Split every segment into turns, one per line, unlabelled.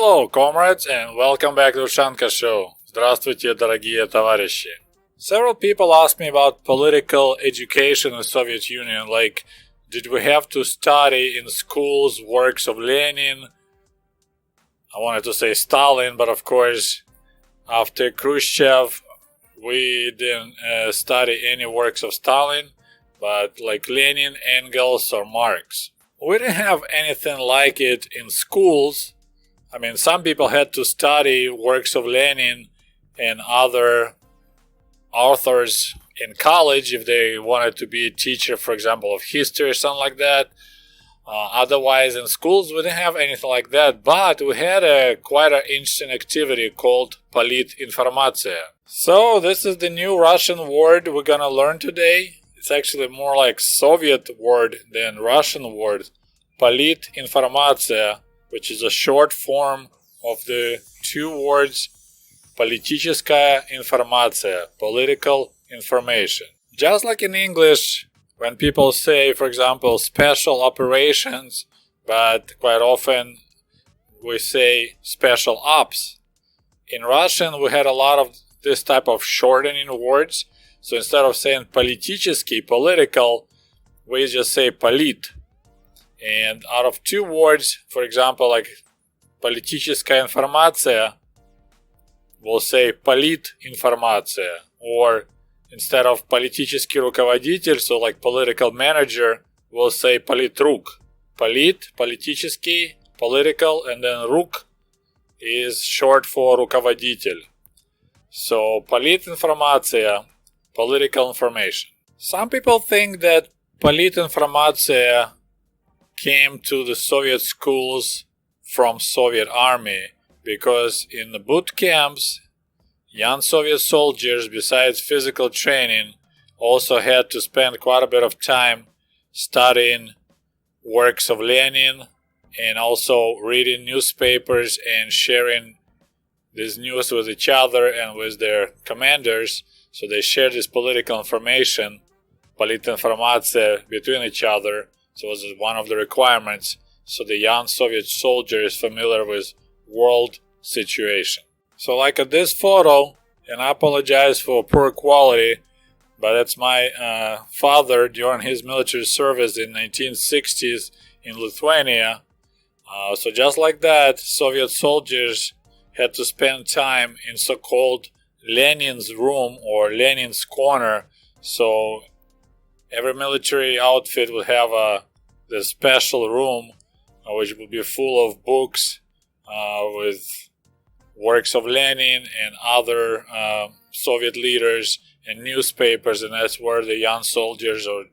Hello, comrades, and welcome back to Ushanka Show. Здравствуйте, дорогие товарищи. Several people asked me about political education in the Soviet Union, like, did we have to study in schools works of Lenin? I wanted to say Stalin, but of course, after Khrushchev, we didn't study any works of Stalin, but like Lenin, Engels, or Marx. We didn't have anything like it in schools. I mean, some people had to study works of Lenin and other authors in college if they wanted to be a teacher, for example, of history or something like that. Otherwise, in schools, we didn't have anything like that, but we had quite an interesting activity called Politinformatsiya. So this is the new Russian word we're gonna learn today. It's actually more like Soviet word than Russian word. Politinformatsiya, which is a short form of the two words Politicheskaya informatsiya, political information. Just like in English, when people say, for example, special operations, but quite often we say special ops. In Russian, we had a lot of this type of shortening words. So instead of saying politichesky, political, we just say polit. And out of two words, for example, like politicheskaya informatsiya, we'll say politinformatsiya. Or instead of политический руководитель, so like political manager, we'll say политрук. Polit, политический, political, and then рук is short for руководитель. So politinformatsiya, political information. Some people think that politinformatsiya came to the Soviet schools from Soviet army because in the boot camps, young Soviet soldiers, besides physical training, also had to spend quite a bit of time studying works of Lenin and also reading newspapers and sharing this news with each other and with their commanders. So they shared this political information, politinformatsiya, between each other. So it was one of the requirements. So the young Soviet soldier is familiar with world situation. So like at this photo, and I apologize for poor quality, but that's my father during his military service in 1960s in Lithuania. So just like that, Soviet soldiers had to spend time in so-called Lenin's room or Lenin's corner. So every military outfit would have this special room which would be full of books with works of Lenin and other Soviet leaders and newspapers, and that's where the young soldiers or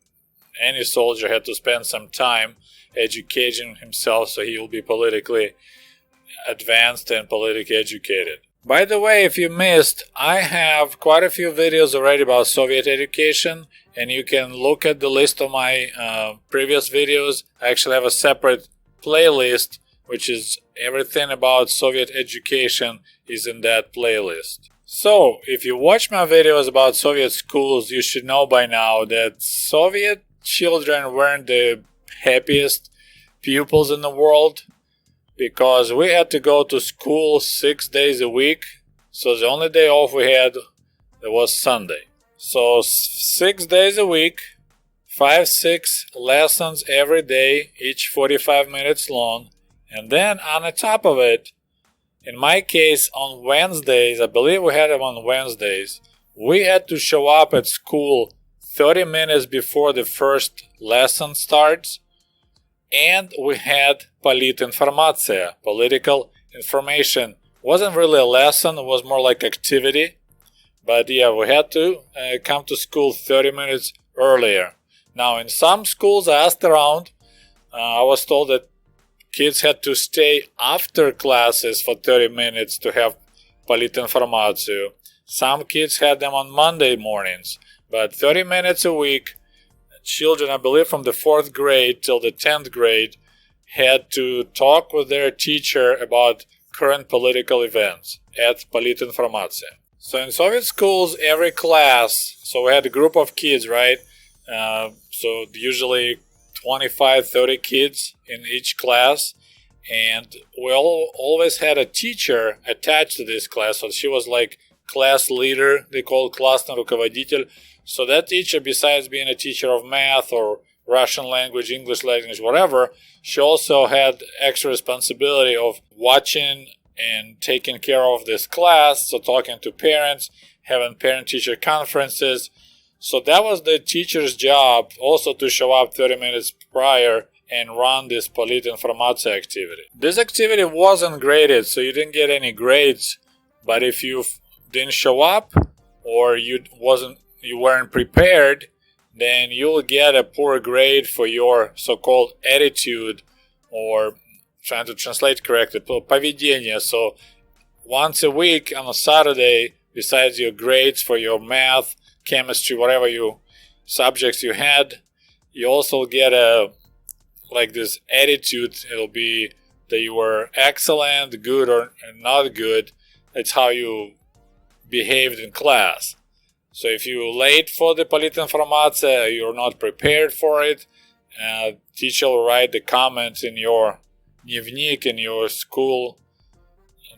any soldier had to spend some time educating himself so he will be politically advanced and politically educated. By the way, if you missed, I have quite a few videos already about Soviet education, and you can look at the list of my previous videos. I actually have a separate playlist, which is everything about Soviet education is in that playlist. So, if you watch my videos about Soviet schools, you should know by now that Soviet children weren't the happiest pupils in the world, because we had to go to school 6 days a week. So the only day off we had was Sunday. So 6 days a week, 5-6 lessons every day, each 45 minutes long. And then on the top of it, in my case on Wednesdays, I believe we had them on Wednesdays, we had to show up at school 30 minutes before the first lesson starts. And we had politinformatsiya, political information. Wasn't really a lesson, it was more like activity. But yeah, we had to come to school 30 minutes earlier. Now, in some schools I asked around, I was told that kids had to stay after classes for 30 minutes to have politinformatsiya. Some kids had them on Monday mornings, but 30 minutes a week. Children, I believe from the 4th grade till the 10th grade, had to talk with their teacher about current political events at Politinformatsiya. So in Soviet schools, every class, so we had a group of kids, right? So usually 25, 30 kids in each class. And we always had a teacher attached to this class. So she was like class leader. They call классный руководитель. So that teacher, besides being a teacher of math or Russian language, English language, whatever, she also had extra responsibility of watching and taking care of this class. So talking to parents, having parent-teacher conferences. So that was the teacher's job, also to show up 30 minutes prior and run this Politinformatsiya activity. This activity wasn't graded, so you didn't get any grades. But if you didn't show up or you weren't prepared, then you'll get a poor grade for your so-called attitude, or trying to translate correctly, поведение. So once a week on a Saturday, besides your grades for your math, chemistry, whatever subjects you had, you also get this attitude. It'll be that you were excellent, good, or not good. It's how you behaved in class. So if you're late for the Politinformatsiya, you're not prepared for it, teacher will write the comments in your dnevnik, in your school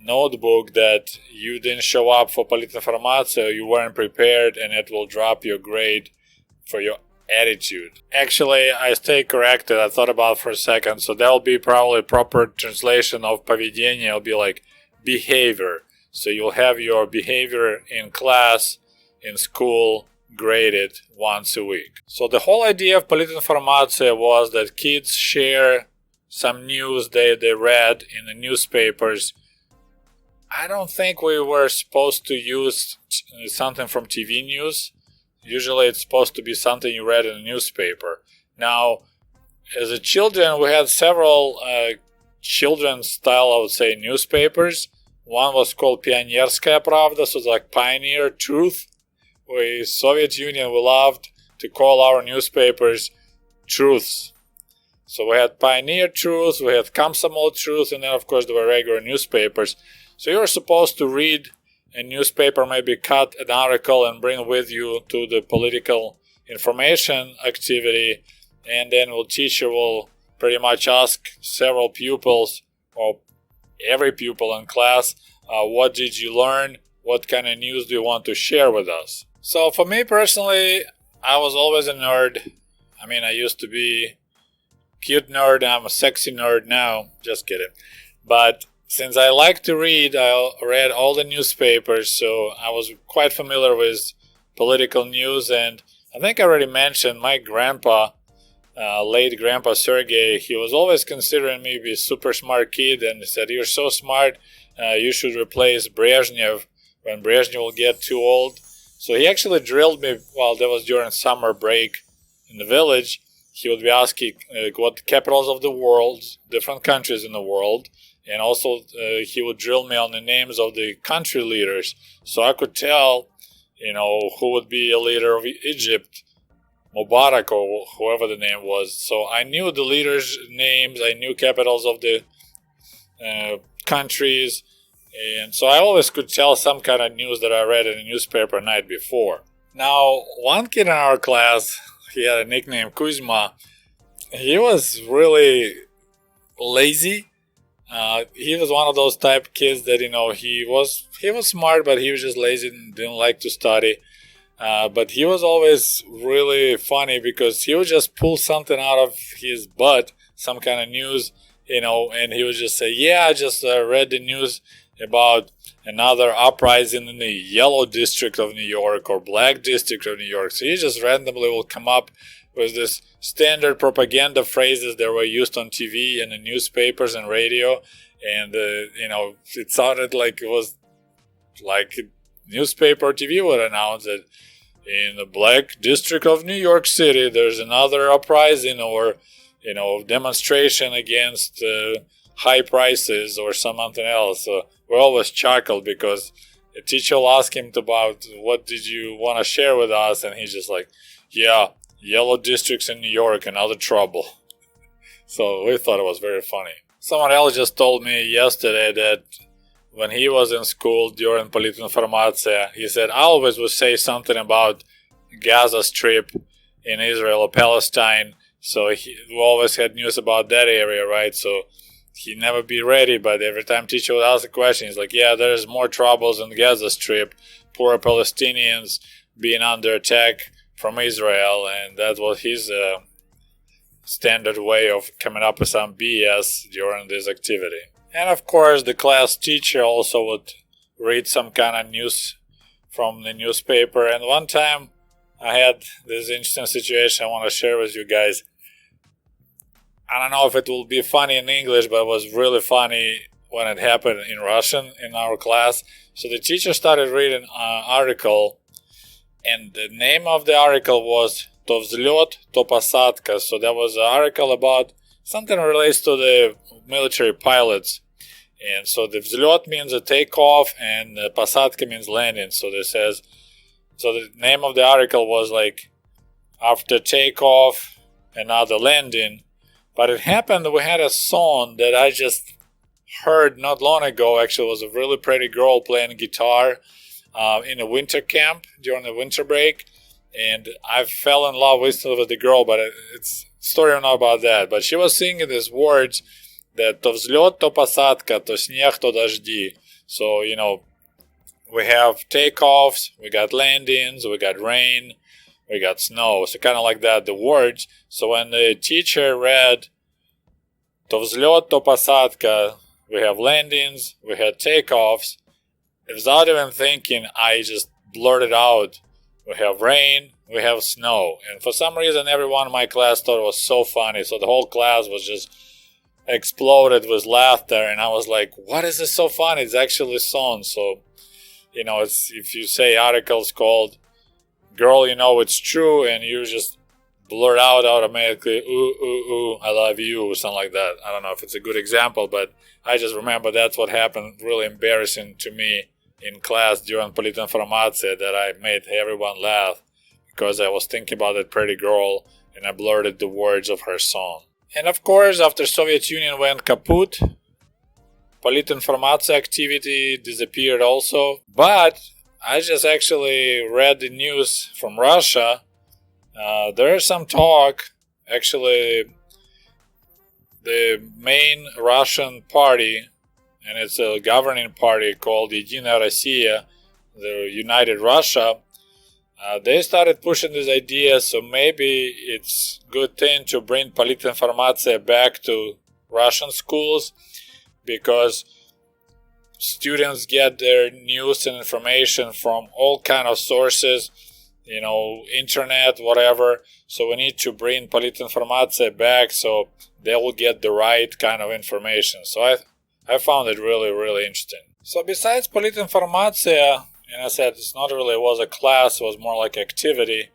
notebook, that you didn't show up for Politinformatsiya, you weren't prepared, and it will drop your grade for your attitude. Actually, I stay corrected. I thought about it for a second. So that'll be probably a proper translation of поведение. It'll be like behavior. So you'll have your behavior in class, in school, graded once a week. So the whole idea of Politinformatsiya was that kids share some news they read in the newspapers. I don't think we were supposed to use something from TV news. Usually it's supposed to be something you read in a newspaper. Now, as a children, we had several children's style, I would say, newspapers. One was called Pionierskaya Pravda, so it's like Pioneer Truth. Soviet Union, we loved to call our newspapers truths. So we had Pioneer Truth, we had Komsomol Truth, and then of course there were regular newspapers. So you were supposed to read a newspaper, maybe cut an article and bring with you to the political information activity, and then the teacher will pretty much ask several pupils, or every pupil in class, what did you learn? What kind of news do you want to share with us? So for me personally, I was always a nerd. I mean, I used to be cute nerd. I'm a sexy nerd now. Just kidding. But since I like to read, I read all the newspapers, so I was quite familiar with political news. And I think I already mentioned my grandpa, late grandpa Sergey, he was always considering me to be a super smart kid, and he said, "You're so smart, you should replace Brezhnev when Brezhnev will get too old." So he actually drilled me while that was during summer break in the village. He would be asking what the capitals of the world, different countries in the world, and also he would drill me on the names of the country leaders, so I could tell, who would be a leader of Egypt, Mubarak or whoever the name was. So I knew the leaders' names, I knew capitals of the countries, and so I always could tell some kind of news that I read in a newspaper the night before. Now, one kid in our class, he had a nickname Kuzma. He was really lazy. He was one of those type of kids that, he was smart, but he was just lazy and didn't like to study. But he was always really funny because he would just pull something out of his butt, some kind of news, and he would just say, "Yeah, I just read the news about another uprising in the yellow district of New York or black district of New York." So he just randomly will come up with this standard propaganda phrases that were used on TV and the newspapers and radio. And, it sounded like it was like newspaper or TV would announce that in the black district of New York City, there's another uprising or, demonstration against high prices or something else. So we always chuckled because the teacher will ask him about what did you want to share with us, and he's just like, "Yeah, yellow districts in New York and other trouble." So we thought it was very funny. Someone else just told me yesterday that when he was in school during Politinformatsiya, he said, I always would say something about Gaza Strip in Israel or Palestine. So we always had news about that area, right? So he'd never be ready, but every time teacher would ask a question, he's like, yeah, there's more troubles in Gaza Strip, poor Palestinians being under attack from Israel, and that was his standard way of coming up with some BS during this activity. And of course, the class teacher also would read some kind of news from the newspaper. And one time I had this interesting situation I want to share with you guys. I don't know if it will be funny in English, but it was really funny when it happened in Russian in our class. So the teacher started reading an article, and the name of the article was "To vzlyot, to посадка." So that was an article about something that relates to the military pilots. And so the vzlyot means a takeoff, and the посадка means landing. So the name of the article was like, after takeoff and now the landing. But it happened that we had a song that I just heard not long ago. Actually, it was a really pretty girl playing guitar in a winter camp during the winter break. And I fell in love with the girl, but it's story not about that. But she was singing these words that to vzlyot, to посадка, to снег, to дожди. So, we have takeoffs, we got landings, we got rain, we got snow. So kind of like that, the words. So when the teacher read to vzlyot, to посадка, we have landings, we had takeoffs. Without even thinking, I just blurted out, we have rain, we have snow. And for some reason, everyone in my class thought it was so funny. So the whole class was just exploded with laughter. And I was like, what is this so funny? It's actually a song. So, it's, if you say articles called "Girl, it's true," and you just blurt out automatically, "Ooh, ooh, ooh, I love you," or something like that. I don't know if it's a good example, but I just remember that's what happened. Really embarrassing to me in class during Politinformatsiya, that I made everyone laugh because I was thinking about that pretty girl and I blurted the words of her song. And of course, after Soviet Union went kaput, Politinformatsiya activity disappeared also. But I just actually read the news from Russia. There is some talk, actually, the main Russian party, and it's a governing party called Единая Россия, the United Russia, they started pushing this idea, so maybe it's a good thing to bring Politinformatsiya back to Russian schools, because students get their news and information from all kind of sources, internet, whatever. So we need to bring Politinformatsiya back so they will get the right kind of information. So I found it really, really interesting. So besides Politinformatsiya, and I said it's not really was a class, it was more like activity.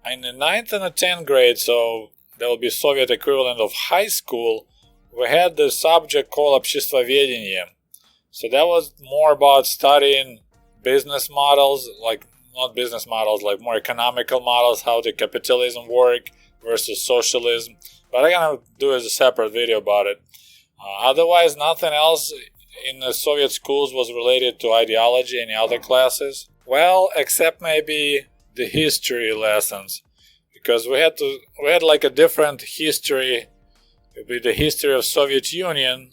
In the 9th and the 10th grade, so that will be Soviet equivalent of high school, we had the subject called обществоведение. So that was more about studying business models, like not business models, like more economical models, how the capitalism work versus socialism. But I'm gonna do a separate video about it. Otherwise, nothing else in the Soviet schools was related to ideology. Any other classes? Well, except maybe the history lessons, because we had like a different history. It would be the history of Soviet Union.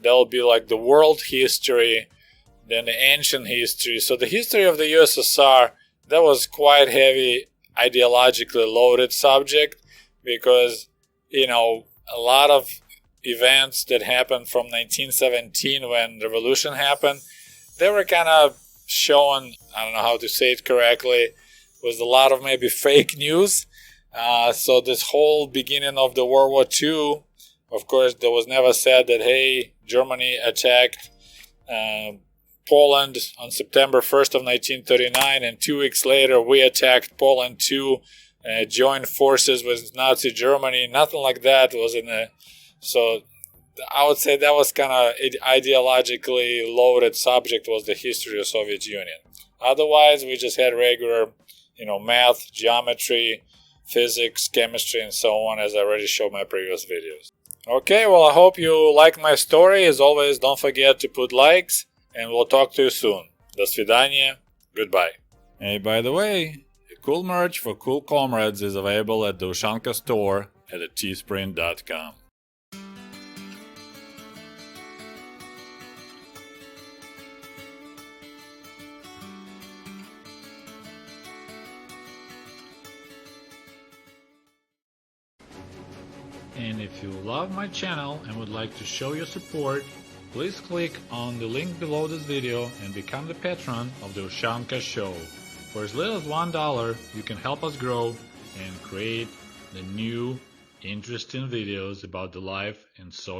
That will be like the world history, then the ancient history. So the history of the USSR, that was quite heavy, ideologically loaded subject, because a lot of events that happened from 1917 when the revolution happened, they were kind of shown, I don't know how to say it correctly, with a lot of maybe fake news. So this whole beginning of the World War II, of course, there was never said that, hey, Germany attacked Poland on September 1st of 1939, and 2 weeks later we attacked Poland too, joined forces with Nazi Germany. Nothing like that was in the... So I would say that was kind of ideologically loaded subject, was the history of Soviet Union. Otherwise, we just had regular, math, geometry, physics, chemistry, and so on, as I already showed in my previous videos. Okay, well, I hope you like my story. As always, don't forget to put likes, and we'll talk to you soon. До свидания. Goodbye. Hey, by the way, cool merch for cool comrades is available at the Ushanka store at teespring.com. And if you love my channel and would like to show your support, please click on the link below this video and become the patron of the Ushanka Show. For as little as $1, you can help us grow and create the new, interesting videos about the life in Soviet